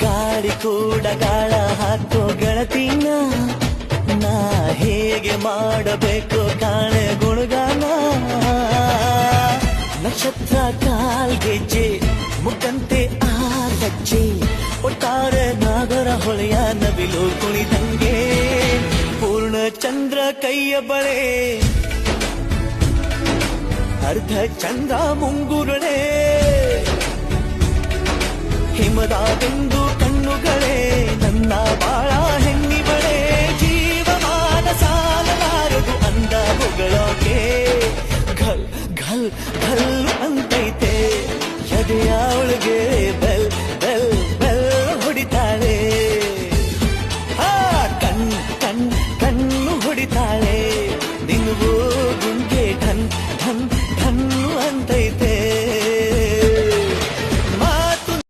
ಗಾಳಿ ಕೂಡ ಗಾಳ ಹಾಕೋ ಗೆಳತಿನ, ನಾ ಹೇಗೆ ಮಾಡಬೇಕು ಕಾಣೆ ಗುಣಗಾನ. ನಕ್ಷತ್ರ ಕಾಲ್ಗೆಜ್ಜೆ ಮುಖಂತೆ ಆಲಜ್ಜೆ, ಒಟ್ಟಾರೆ ನಾಗರ ಹೊಳೆಯ ನವಿಲು ಕುಣಿದಂಗೆ. ಪೂರ್ಣ ಚಂದ್ರ ಕೈಯ ಬಳೆ, ಅರ್ಧ ಚಂದ್ರ ಮುಂಗುರುಳೆ, ಹಿಮದ ಬಿಂದು